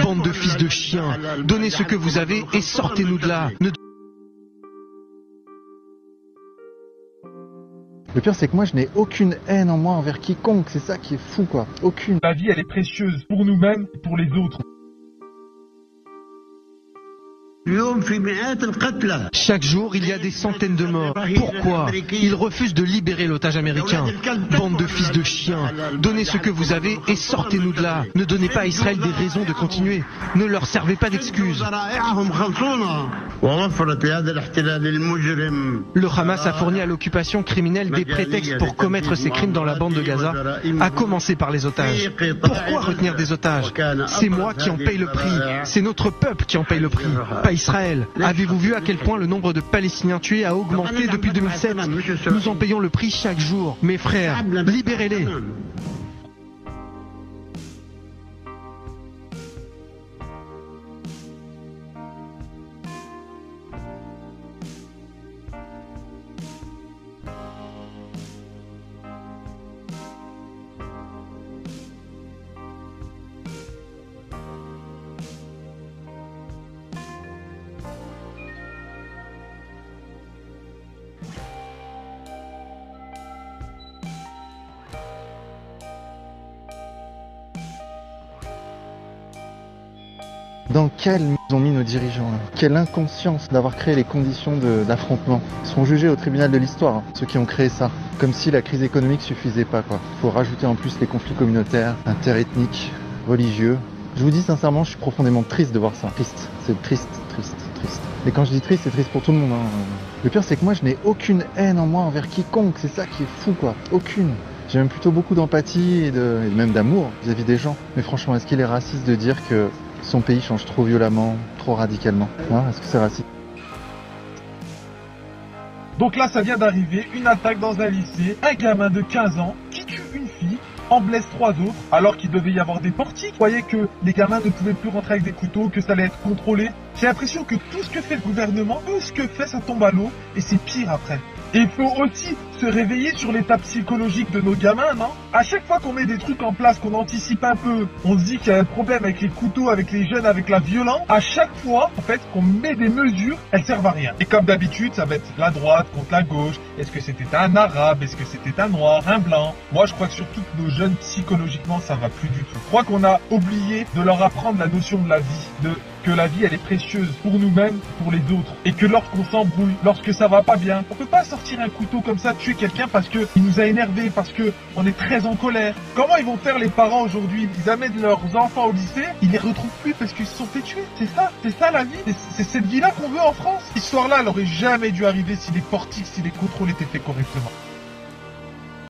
Bande de fils de chiens, donnez ce que vous avez et sortez-nous de là. Le pire, c'est que moi, je n'ai aucune haine en moi envers quiconque. C'est ça qui est fou, quoi. Aucune. La vie, elle est précieuse pour nous-mêmes et pour les autres. Chaque jour, il y a des centaines de morts. Pourquoi? Ils refusent de libérer l'otage américain. Bande de fils de chiens, donnez ce que vous avez et sortez-nous de là. Ne donnez pas à Israël des raisons de continuer. Ne leur servez pas d'excuses. Le Hamas a fourni à l'occupation criminelle des prétextes pour commettre ces crimes dans la bande de Gaza, à commencer par les otages. Pourquoi retenir des otages? C'est moi qui en paye le prix. C'est notre peuple qui en paye le prix. Pas Israël. Avez-vous vu à quel point le nombre de Palestiniens tués a augmenté depuis 2007? Nous en payons le prix chaque jour. Mes frères, libérez-les. Dans quelle ont mis nos dirigeants là? Quelle inconscience d'avoir créé les conditions d'affrontement. Ils seront jugés au tribunal de l'histoire, hein, ceux qui ont créé ça. Comme si la crise économique suffisait pas, quoi. Faut rajouter en plus les conflits communautaires, interethniques, religieux. Je vous dis sincèrement, je suis profondément triste de voir ça. Triste. C'est triste, triste, triste. Et quand je dis triste, c'est triste pour tout le monde, hein. Le pire, c'est que moi, je n'ai aucune haine en moi envers quiconque. C'est ça qui est fou, quoi. Aucune. J'ai même plutôt beaucoup d'empathie et même d'amour vis-à-vis des gens. Mais franchement, est-ce qu'il est raciste de dire que son pays change trop violemment, trop radicalement? Hein, est-ce que c'est raciste? Donc là, ça vient d'arriver, une attaque dans un lycée, un gamin de 15 ans qui tue une fille, en blesse 3 autres, alors qu'il devait y avoir des portiques. Vous voyez que les gamins ne pouvaient plus rentrer avec des couteaux, que ça allait être contrôlé. J'ai l'impression que tout ce que fait le gouvernement, tout ce que fait, ça tombe à l'eau, et c'est pire après. Et il faut aussi se réveiller sur l'état psychologique de nos gamins, non? À chaque fois qu'on met des trucs en place, qu'on anticipe un peu, on se dit qu'il y a un problème avec les couteaux, avec les jeunes, avec la violence. À chaque fois, en fait, qu'on met des mesures, elles servent à rien. Et comme d'habitude, ça va être la droite contre la gauche. Est-ce que c'était un arabe? Est-ce que c'était un noir? Un blanc? Moi, je crois que surtout que nos jeunes, psychologiquement, ça va plus du tout. Je crois qu'on a oublié de leur apprendre la notion de la vie, que la vie elle est précieuse pour nous-mêmes, pour les autres, et que lorsqu'on s'embrouille, lorsque ça va pas bien, on peut pas sortir un couteau comme ça, tuer quelqu'un parce que il nous a énervé, parce que on est très en colère. Comment ils vont faire les parents aujourd'hui? Ils amènent leurs enfants au lycée, ils les retrouvent plus parce qu'ils se sont fait tuer. C'est ça la vie. C'est cette vie-là qu'on veut en France. Cette histoire-là, elle aurait jamais dû arriver si les portiques, si les contrôles étaient faits correctement.